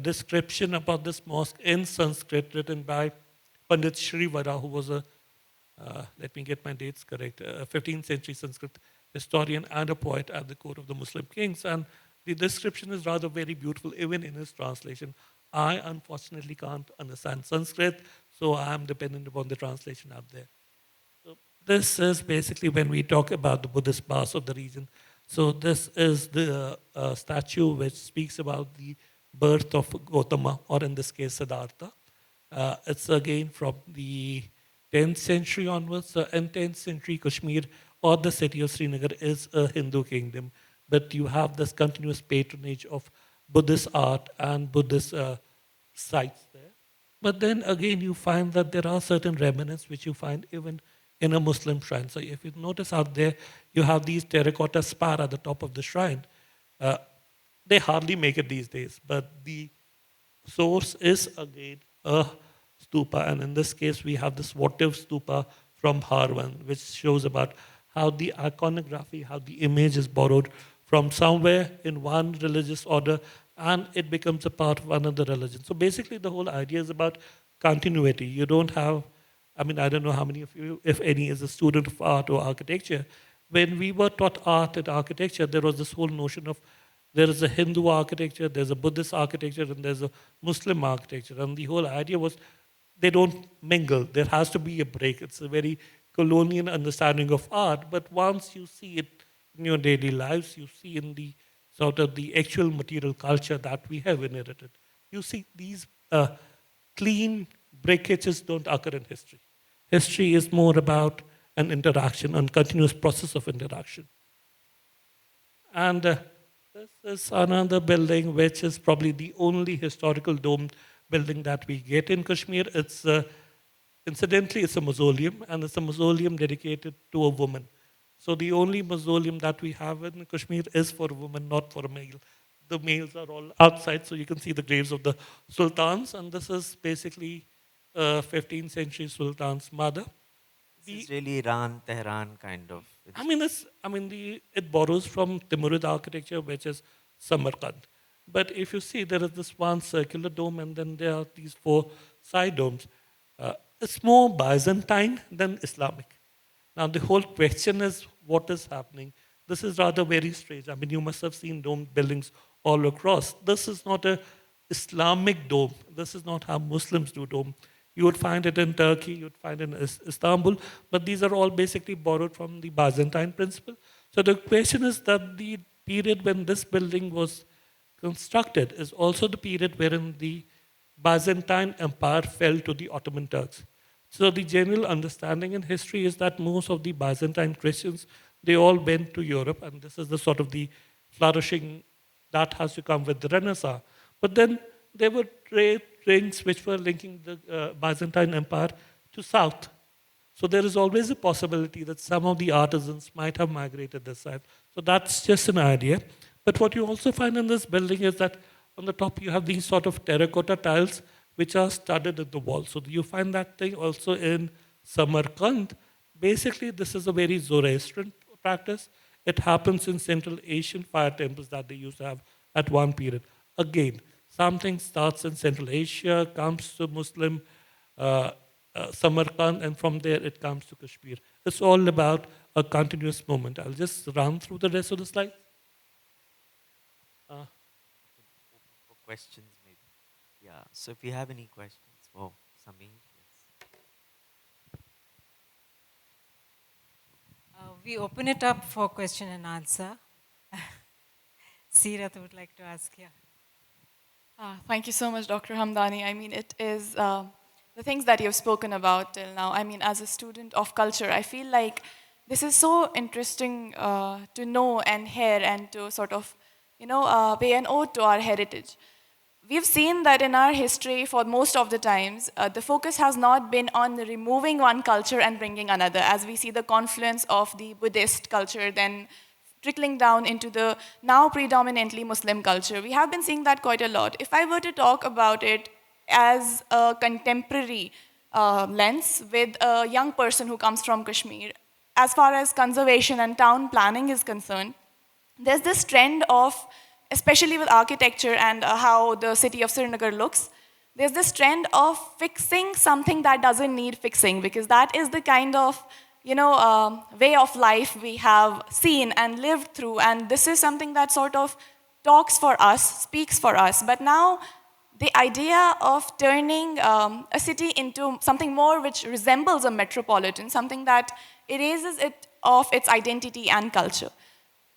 description about this mosque in Sanskrit written by Pandit Shrivara, who was a let me get my dates correct, a 15th century Sanskrit historian and a poet at the court of the Muslim kings. And the description is rather very beautiful, even in his translation. I unfortunately can't understand Sanskrit, so I'm dependent upon the translation out there. So this is basically when we talk about the Buddhist past of the region. So this is the statue which speaks about the birth of Gautama, or in this case, Siddhartha. It's again from the 10th century onwards. So in 10th century, Kashmir or the city of Srinagar is a Hindu kingdom, but you have this continuous patronage of Buddhist art and Buddhist sites there. But then again, you find that there are certain remnants which you find even in a Muslim shrine. So if you notice out there, you have these terracotta spar at the top of the shrine. Uh, they hardly make it these days, but the source is again a stupa, and in this case, we have this votive stupa from Harvan, which shows about how the iconography, how the image is borrowed from somewhere in one religious order, and it becomes a part of another religion. So basically, the whole idea is about continuity. You don't have, I mean, I don't know how many of you, if any, is a student of art or architecture. When we were taught art and architecture, there was this whole notion of there is a Hindu architecture, there's a Buddhist architecture, and there's a Muslim architecture. And the whole idea was they don't mingle. There has to be a break. It's a very colonial understanding of art. But once you see it in your daily lives, you see in the sort of the actual material culture that we have inherited. You see these clean breakages don't occur in history. History is more about an interaction, a continuous process of interaction. And this is another building which is probably the only historical domed building that we get in Kashmir. It's incidentally it's a mausoleum, and it's a mausoleum dedicated to a woman. So the only mausoleum that we have in Kashmir is for a woman, not for a male. The males are all outside, so you can see the graves of the sultans, and this is basically 15th century sultan's mother. this is The really Iran, Tehran kind of. it borrows from Timurid architecture, which is Samarkand. But if you see, there is this one circular dome, and then there are these four side domes. It's more Byzantine than Islamic. Now, the whole question is what is happening? This is rather very strange. I mean, you must have seen domed buildings all across. This is not a Islamic dome. This is not how Muslims do dome. You would find it in Turkey, you would find it in Istanbul, but these are all basically borrowed from the Byzantine principle. So the question is that the period when this building was constructed is also the period wherein the Byzantine Empire fell to the Ottoman Turks. So the general understanding in history is that most of the Byzantine Christians, they all went to Europe, and this is the sort of the flourishing that has to come with the Renaissance. But then there were trade rings which were linking the Byzantine Empire to south. So there is always a possibility that some of the artisans might have migrated this side. So that's just an idea. But what you also find in this building is that on the top you have these sort of terracotta tiles which are studded in the wall. So you find that thing also in Samarkand. Basically, this is a very Zoroastrian practice. It happens in Central Asian fire temples that they used to have at one period. Again, something starts in Central Asia, comes to Muslim uh, Samarkand, and from there it comes to Kashmir. It's all about a continuous movement. I'll just run through the rest of the slide. Uh, Open for questions, maybe. Yeah. So if you have any questions for Sameer, yes. we open it up for question and answer. Seerat would like to ask, yeah. Thank you so much, Dr. Hamdani. I mean, it is the things that you've spoken about till now. I mean, as a student of culture, I feel like this is so interesting to know and hear and to sort of, pay an ode to our heritage. We've seen that in our history for most of the times, the focus has not been on removing one culture and bringing another, as we see the confluence of the Buddhist culture, then trickling down into the now predominantly Muslim culture. We have been seeing that quite a lot. If I were to talk about it as a contemporary lens with a young person who comes from Kashmir, as far as conservation and town planning is concerned, there's this trend of, especially with architecture and how the city of Srinagar looks, there's this trend of fixing something that doesn't need fixing, because that is the kind of way of life we have seen and lived through, and this is something that sort of talks for us, speaks for us. But now the idea of turning a city into something more which resembles a metropolitan, something that erases it of its identity and culture.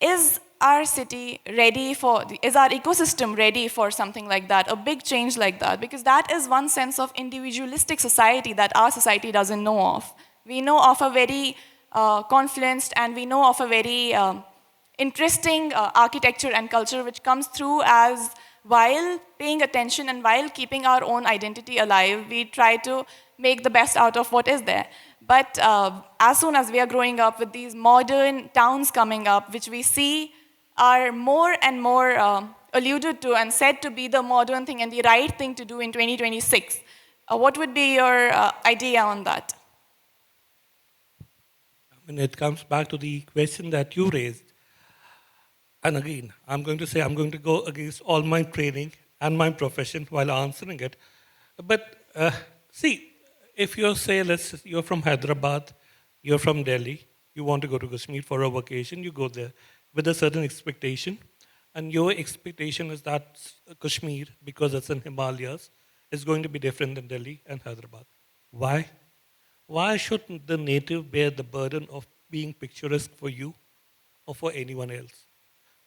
Is our city ready for, is our ecosystem ready for something like that, a big change like that? Because that is one sense of individualistic society that our society doesn't know of. We know of a very confluenced, and we know of a very interesting architecture and culture which comes through as, while paying attention and while keeping our own identity alive, we try to make the best out of what is there. But as soon as we are growing up with these modern towns coming up, which we see are more and more alluded to and said to be the modern thing and the right thing to do in 2026, what would be your idea on that? I mean, it comes back to the question that you raised. And again, I'm going to say I'm going to go against all my training and my profession while answering it. But see, if you're, say, you're from Hyderabad, you're from Delhi, you want to go to Kashmir for a vacation, you go there with a certain expectation. And your expectation is that Kashmir, because it's in Himalayas, is going to be different than Delhi and Hyderabad. Why? Why should the native bear the burden of being picturesque for you or for anyone else?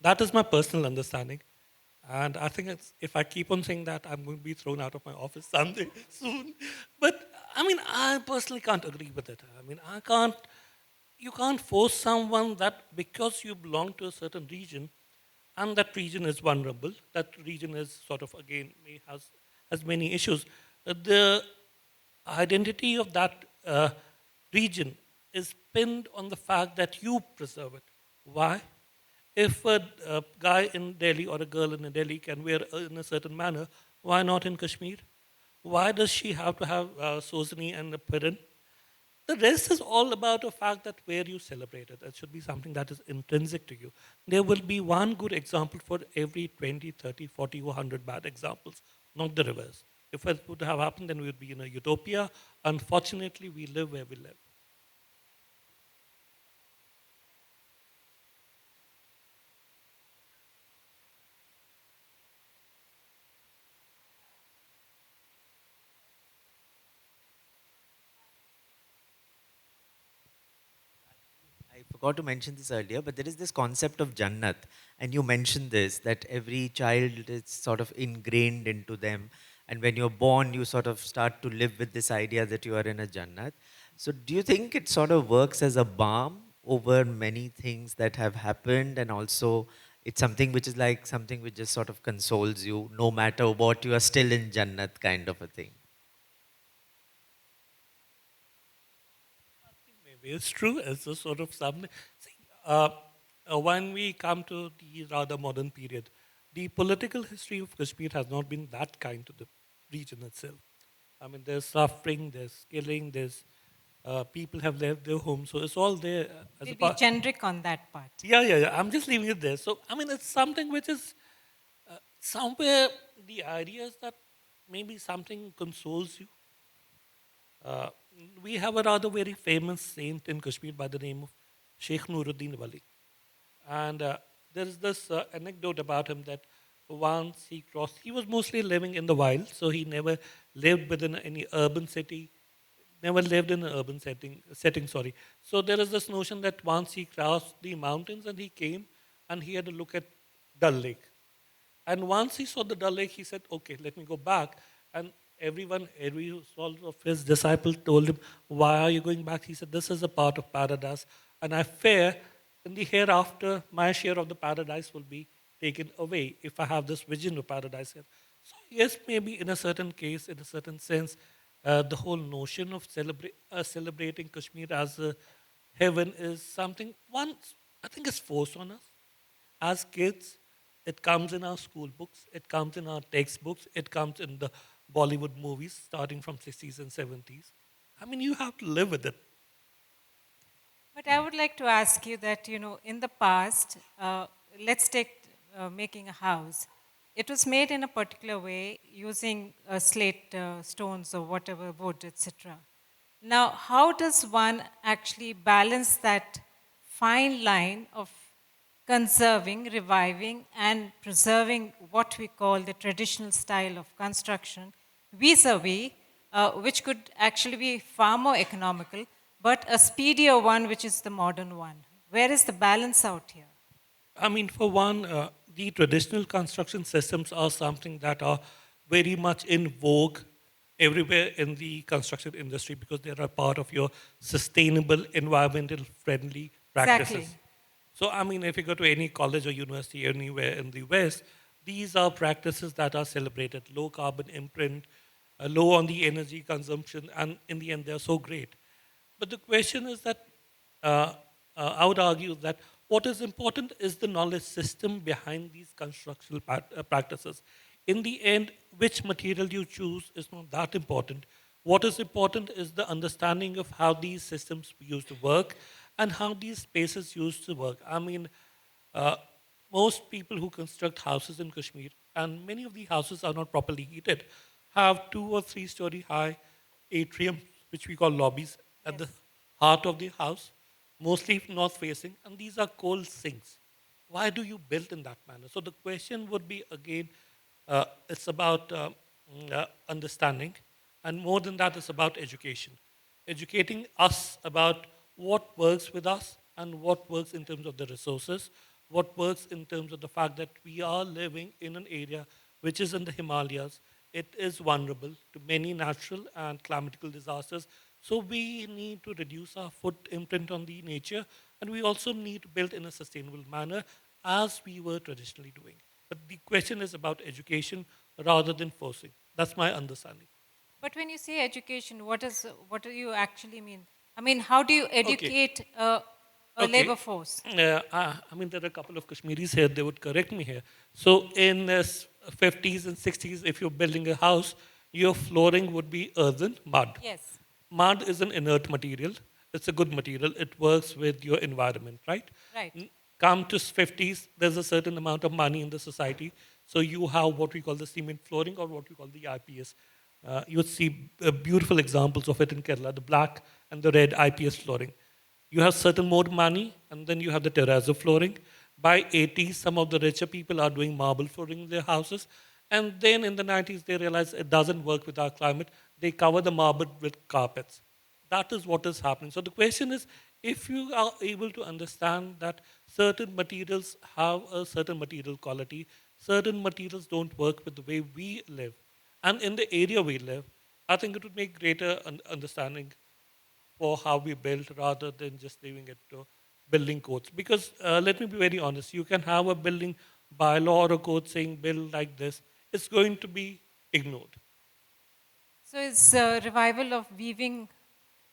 That is my personal understanding. And I think if I keep on saying that, I'm going to be thrown out of my office someday soon. But I mean, I personally can't agree with it. I mean, you can't force someone that because you belong to a certain region and that region is vulnerable, that region is sort of, again, has many issues. The identity of that region is pinned on the fact that you preserve it. Why? If a guy in Delhi or a girl in Delhi can wear in a certain manner, why not in Kashmir? Why does she have to have Sozani and a Piran? The rest is all about the fact that where you celebrate it. It should be something that is intrinsic to you. There will be one good example for every 20, 30, 40, or 100 bad examples, not the reverse. If it would have happened, then we would be in a utopia. Unfortunately, we live where we live. I forgot to mention this earlier, but there is this concept of Jannat, and you mentioned this, that every child is sort of ingrained into them, and when you're born, you sort of start to live with this idea that you are in a Jannat. So, do you think it sort of works as a balm over many things that have happened, and also it's something which is like something which just sort of consoles you, no matter what, you are still in Jannat kind of a thing? Maybe it's true. It's a sort of something. See, when we come to the rather modern period, the political history of Kashmir has not been that kind to the region itself. I mean, there's suffering, there's killing, there's people have left their homes, so it's all there as a We'll be part. generic on that part. Yeah, yeah, yeah. I'm just leaving it there. So, I mean, it's something which is somewhere the idea is that maybe something consoles you. Uh, we have a rather very famous saint in Kashmir by the name of Sheikh Nuruddin Wali. And there is this anecdote about him that once he was mostly living in the wild, so he never lived within any urban city, never lived in an urban setting, sorry. So there is this notion that once he crossed the mountains and he came and he had to look at Dal Lake. And once he saw the Dal Lake, he said, okay, let me go back. And every all of his disciples told him, why are you going back? He said, this is a part of paradise. And I fear in the hereafter, my share of the paradise will be taken away if I have this vision of paradise here. So yes, maybe in a certain case, in a certain sense, the whole notion of celebrating Kashmir as a heaven is something once I think is forced on us as kids. It comes in our school books, it comes in our textbooks, it comes in the Bollywood movies starting from 60s and 70s. I mean, you have to live with it. But I would like to ask you that, in the past, let's take making a house. It was made in a particular way using slate stones or whatever, wood, etc. Now, how does one actually balance that fine line of conserving, reviving, and preserving what we call the traditional style of construction vis-a-vis, which could actually be far more economical, but a speedier one, which is the modern one? Where is the balance out here? I mean, for one, the traditional construction systems are something that are very much in vogue everywhere in the construction industry because they are a part of your sustainable, environmental friendly Exactly. practices. So, I mean, if you go to any college or university anywhere in the West, these are practices that are celebrated low carbon imprint, low on the energy consumption, and in the end, they're so great. But the question is that uh, I would argue that what is important is the knowledge system behind these constructional practices. In the end, which material you choose is not that important. What is important is the understanding of how these systems used to work and how these spaces used to work. I mean, uh, most people who construct houses in Kashmir, and many of the houses are not properly heated, have 2 or 3 story high atrium, which we call lobbies, at the Yes. heart of the house, mostly north facing, and these are coal sinks. Why do you build in that manner? So the question would be again, it's about understanding, and more than that, it's about education. Educating us about what works with us and what works in terms of the resources, what works in terms of the fact that we are living in an area which is in the Himalayas. It is vulnerable to many natural and climatical disasters. So we need to reduce our footprint on the nature, and we also need to build in a sustainable manner as we were traditionally doing. But the question is about education rather than forcing. That's my understanding. But when you say education, what do you actually mean? I mean, how do you Okay. educate a Okay. labor force? I mean, there are a couple of Kashmiris here, they would correct me here. So, in the 50s and 60s, if you're building a house, your flooring would be earthen, mud. Yes. Mud is an inert material, it's a good material, it works with your environment, right? Right. Come to 50s, there's a certain amount of money in the society. So, you have what we call the cement flooring or what we call the IPS. You would see beautiful examples of it in Kerala, the black and the red IPS flooring. You have certain more money, and then you have the terrazzo flooring. By 80s, some of the richer people are doing marble flooring in their houses. And then in the 90s, they realize it doesn't work with our climate. They cover the marble with carpets. That is what is happening. So the question is, if you are able to understand that certain materials have a certain material quality, certain materials don't work with the way we live, and in the area we live, I think it would make greater understanding for how we build rather than just leaving it to building codes. Because let me be very honest, you can have a building bylaw or a code saying build like this, it's going to be ignored. So is revival of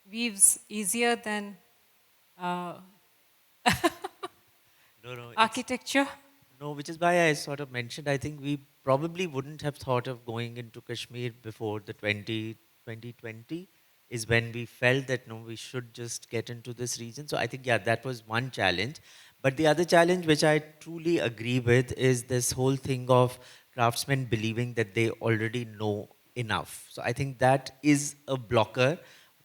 weaves easier than uh, No, no, it's architecture? no, which is why I sort of mentioned, I think we probably wouldn't have thought of going into Kashmir before the 2020 is when we felt that no, we should just get into this region. So I think, yeah, that was one challenge. But the other challenge, which I truly agree with, is this whole thing of craftsmen believing that they already know enough. So I think that is a blocker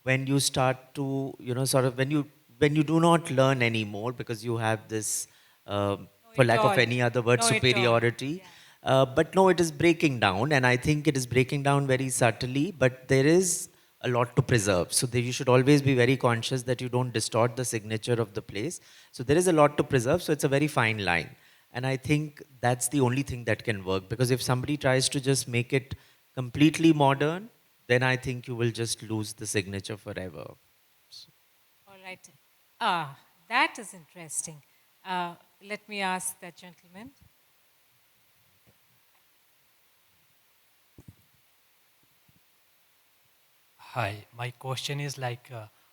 when you start to, sort of when you do not learn anymore because you have this Know for it lack of all. any other word, Know it all. superiority. Yeah. But no, it is breaking down, and I think it is breaking down very subtly. But there is a lot to preserve. So you should always be very conscious that you don't distort the signature of the place. So there is a lot to preserve. So it's a very fine line. And I think that's the only thing that can work, because if somebody tries to just make it completely modern, then I think you will just lose the signature forever. All right. Ah, that is interesting. Let me ask that gentleman. Hi, my question is like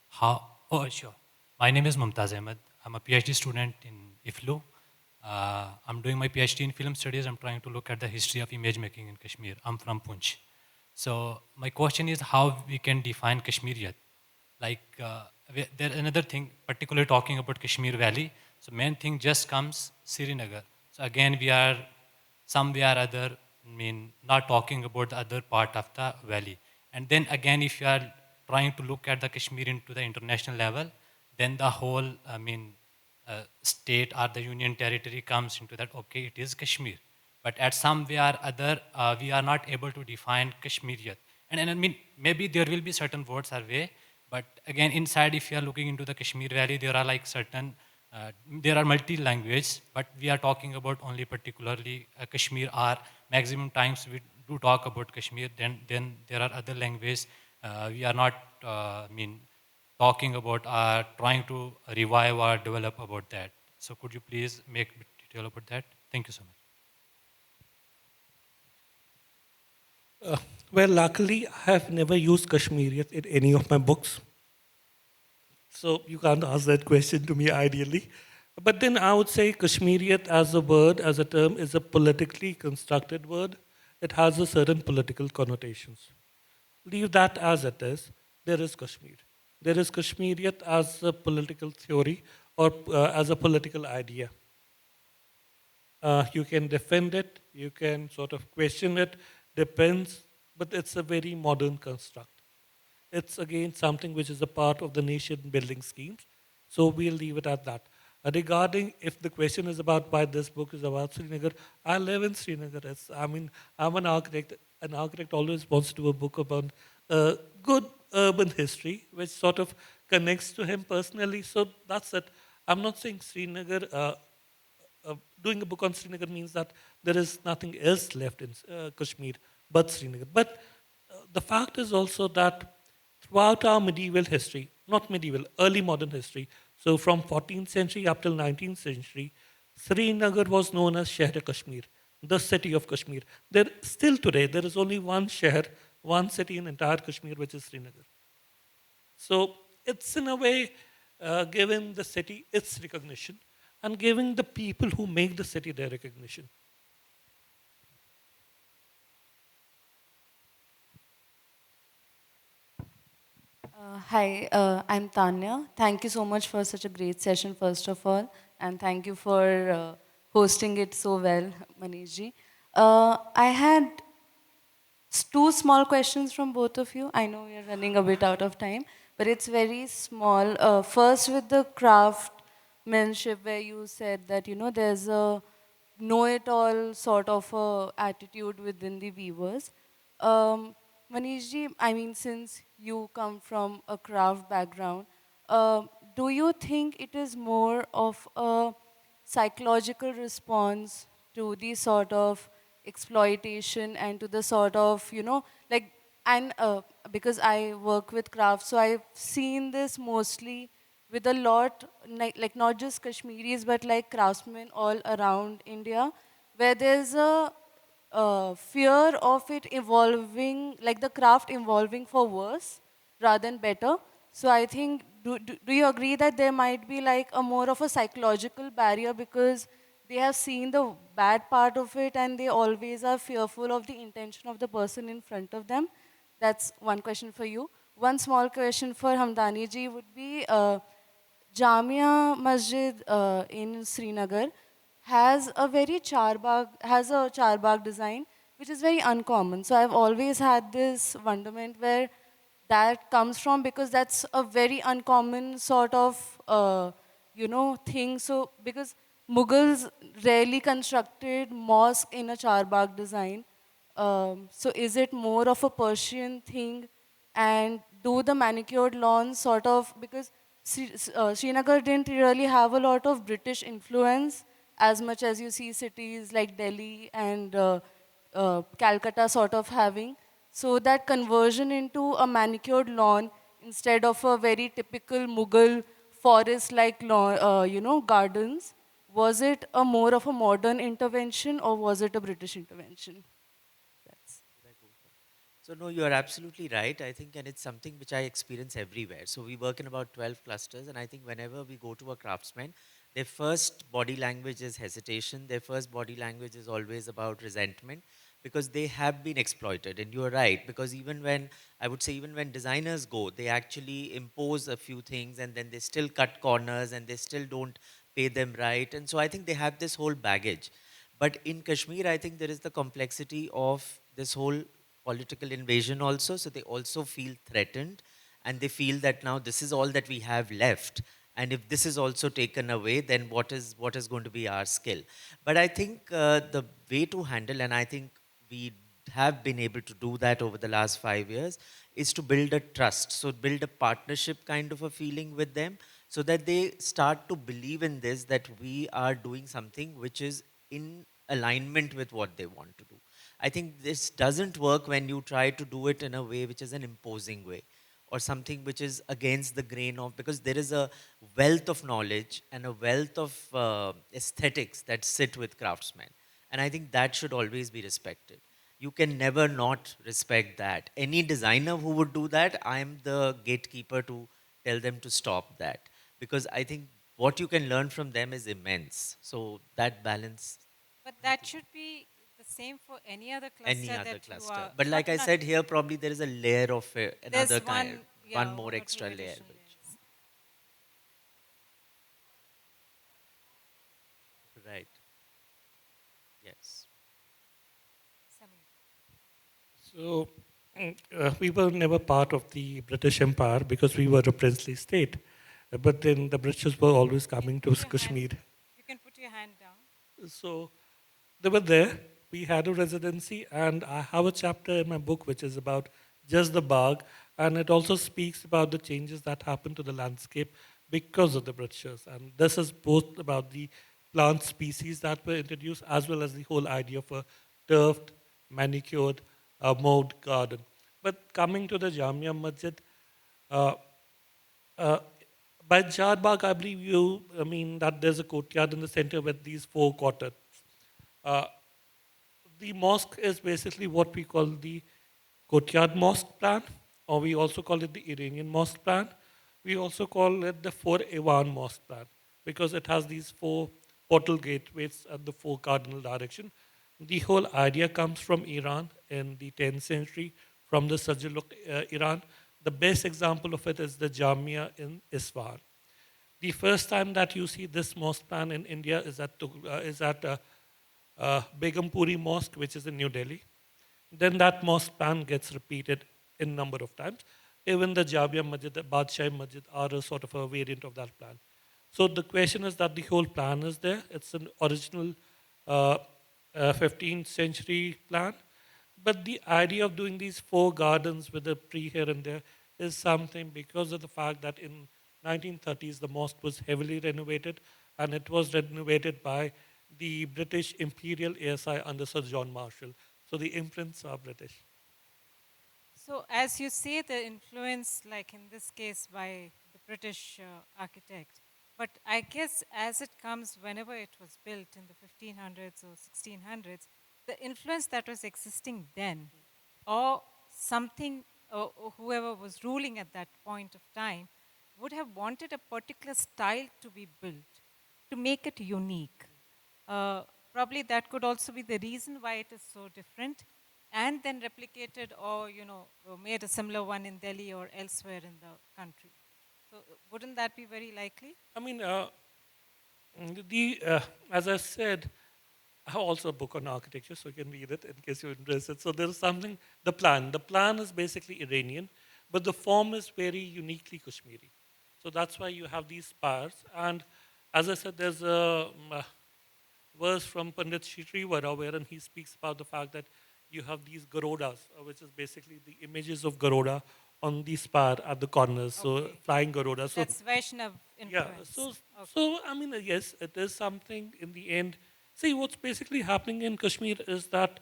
how, oh sure. My name is Mumtaz Ahmed. I'm a PhD student in IFLU. I'm doing my PhD in film studies. I'm trying to look at the history of image making in Kashmir. I'm from Punch. So my question is how we can define Kashmiriyat. Like there another thing, particularly talking about Kashmir Valley. So main thing just comes Srinagar. So again we are somewhere other, I mean, not talking about the other part of the valley. And then again, if you are trying to look at the Kashmir into the international level, then the whole, I mean, state or the union territory comes into that, okay, it is Kashmir. But at some way or other, we are not able to define Kashmiriyat. And I mean, maybe there will be certain words or way, but again, inside, if you are looking into the Kashmir Valley, there are like certain there are multi-language, but we are talking about only particularly Kashmir, or maximum times we do talk about Kashmir, then there are other languages we are not, I mean, talking about or trying to revive or develop about that. So could you please make a bit detail about that? Thank you so much. Uh, well, luckily, I have never used Kashmiriyat in any of my books. So you can't ask that question to me ideally. But then I would say Kashmiriyat as a word, as a term, is a politically constructed word. It has a certain political connotations. Leave that as it is. There is Kashmir. There is Kashmiriyat as a political theory or as a political idea. You can defend it, you can sort of question it, depends, but it's a very modern construct. It's again something which is a part of the nation building schemes. So we'll leave it at that. Regarding if the question is about why this book is about Srinagar, I live in Srinagar. I mean, I'm an architect. An architect always wants to do a book about good urban history, which sort of connects to him personally. So that's it. I'm not saying Srinagar. Doing a book on Srinagar means that there is nothing else left in Kashmir but Srinagar. But the fact is also that throughout our medieval history, not medieval, early modern history, so from 14th century up till 19th century, Srinagar was known as Sheher Kashmir, the city of Kashmir. There still today there is only one Sheher, one city in entire Kashmir, which is Srinagar. So it's in a way giving the city its recognition and giving the people who make the city their recognition. Hi, I'm Tanya. Thank you so much for such a great session, first of all, and thank you for hosting it so well, Manish ji. I had two small questions from both of you. I know we are running a bit out of time, but it's very small. First, with the craftsmanship, where you said that there's a know-it-all sort of attitude within the weavers. Um, Manish ji, I mean, since you come from a craft background, uh, do you think it is more of a psychological response to the sort of exploitation and to the sort of, like, and because I work with crafts, so I've seen this mostly with a lot, like not just Kashmiris, but like craftsmen all around India, where there's a fear of it evolving, like the craft evolving for worse rather than better. So I think, do you agree that there might be like a more of a psychological barrier because they have seen the bad part of it and they always are fearful of the intention of the person in front of them? That's one question for you. One small question for Hamdani ji would be, Jamia Masjid in Srinagar has a charbagh design which is very uncommon. So I've always had this wonderment where that comes from, because that's a very uncommon sort of thing. So because Mughals rarely constructed mosque in a charbagh design. So is it more of a Persian thing? And do the manicured lawns sort of, because Srinagar didn't really have a lot of British influence as much as you see cities like Delhi and Calcutta sort of having. So that conversion into a manicured lawn instead of a very typical Mughal forest-like lawn, gardens, was it a more of a modern intervention or was it a British intervention? That's So no, you are absolutely right. I think, and it's something which I experience everywhere. So we work in about 12 clusters, and I think whenever we go to a craftsman, their first body language is hesitation. Their first body language is always about resentment because they have been exploited. And you are right, because even when, I would say, even when designers go, they actually impose a few things and then they still cut corners and they still don't pay them right. And so I think they have this whole baggage. But in Kashmir, I think there is the complexity of this whole political invasion also. So they also feel threatened and they feel that now this is all that we have left. And if this is also taken away, then what is going to be our skill? But I think the way to handle, and I think we have been able to do that over the last 5 years, is to build a trust. So build a partnership kind of a feeling with them so that they start to believe in this, that we are doing something which is in alignment with what they want to do. I think this doesn't work when you try to do it in a way which is an imposing way or something which is against the grain of, because there is a wealth of knowledge and a wealth of aesthetics that sit with craftsmen. And I think that should always be respected. You can never not respect that. Any designer who would do that, I'm the gatekeeper to tell them to stop that. Because I think what you can learn from them is immense. So that balance, But I that think, should be the same for any other any cluster other that you cluster. are But not like I not. said, here probably there is a layer of There's another kind, one, one yeah, more one or two extra layer. additional Which, layers. right, yes. Samir. So we were never part of the British Empire because we were a princely state. But then the British were always You can coming to put your hand. Kashmir. You can put your hand down. So they were there. We had a residency, and I have a chapter in my book which is about just the Bagh, and it also speaks about the changes that happened to the landscape because of the Britishers. And this is both about the plant species that were introduced as well as the whole idea of a turfed, manicured, mowed garden. But coming to the Jamia Masjid, uh, uh, by Jarbagh, I believe I mean that there's a courtyard in the center with these four quarters. Uh, the mosque is basically what we call the courtyard mosque plan, or we also call it the Iranian mosque plan. We also call it the four Iwan mosque plan because it has these four portal gateways at the four cardinal direction. The whole idea comes from Iran in the 10th century, from the Seljuk Iran. The best example of it is the Jamia in Isfahan. The first time that you see this mosque plan in India is at Begumpuri Mosque, which is in New Delhi. Then that mosque plan gets repeated in number of times. Even the Jamia Masjid, the Badshah Masjid are a sort of a variant of that plan. So the question is that the whole plan is there. It's an original uh, 15th century plan. But the idea of doing these four gardens with a tree here and there is something because of the fact that in 1930s the mosque was heavily renovated, and it was renovated by the British Imperial ASI under Sir John Marshall. So the imprints are British. So, as you say, the influence, like in this case, by the British architect, but I guess as it comes, whenever it was built in the 1500s or 1600s, the influence that was existing then, or something, or whoever was ruling at that point of time, would have wanted a particular style to be built to make it unique. Uh, Probably that could also be the reason why it is so different, and then replicated or made a similar one in Delhi or elsewhere in the country. So wouldn't that be very likely? I mean, as I said, I have also a book on architecture, so you can read it in case you're interested. So there's something, the plan. The plan is basically Iranian, but the form is very uniquely Kashmiri. So that's why you have these spires. And as I said, there's a verse from Pandit Shrivara wherein he speaks about the fact that you have these garodas, which is basically the images of garoda on the spar at the corners, so Okay. flying garuda. So That's Vaishnav yeah, influence. so Okay. so I mean, yes, it is something in the end. See, what's basically happening in Kashmir is that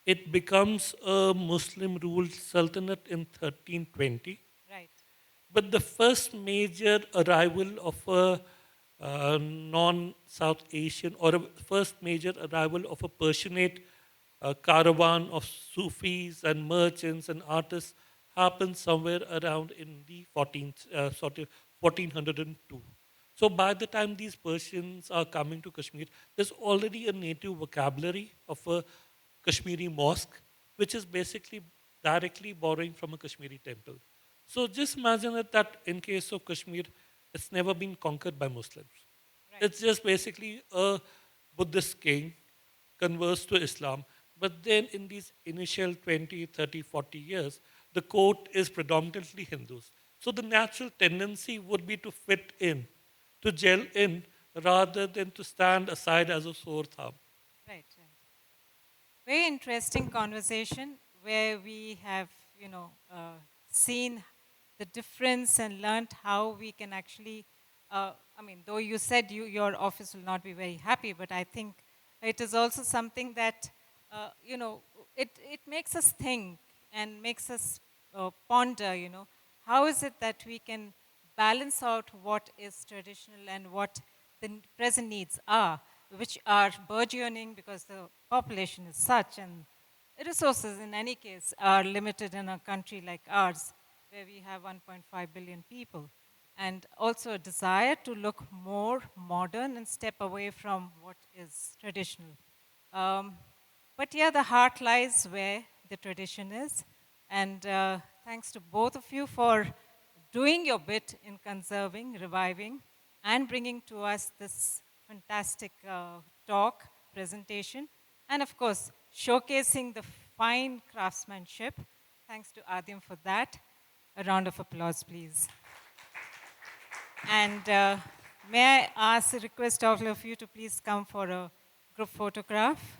it becomes a Muslim-ruled sultanate in 1320. Right. But the first major arrival of a non-South Asian, or a first major arrival of a Persianate caravan of Sufis and merchants and artists happened somewhere around in the 1402. So by the time these Persians are coming to Kashmir, there's already a native vocabulary of a Kashmiri mosque, which is basically directly borrowing from a Kashmiri temple. So just imagine it that in case of Kashmir, it's never been conquered by Muslims. Right. It's just basically a Buddhist king converts to Islam. But then in these initial 20, 30, 40 years, the court is predominantly Hindus. So the natural tendency would be to fit in, to gel in, rather than to stand aside as a sore thumb. Right. Right. Very interesting conversation where we have, seen the difference and learned how we can actually, I mean, though you said your office will not be very happy, but I think it is also something that, it makes us think and makes us ponder, how is it that we can balance out what is traditional and what the present needs are, which are burgeoning because the population is such and resources in any case are limited in a country like ours where we have 1.5 billion people, and also a desire to look more modern and step away from what is traditional. Um, but yeah, the heart lies where the tradition is. And thanks to both of you for doing your bit in conserving, reviving, and bringing to us this fantastic talk, presentation, and of course, showcasing the fine craftsmanship. Thanks to Aadyam for that. A round of applause, please. And may I ask, request all of you to please come for a group photograph.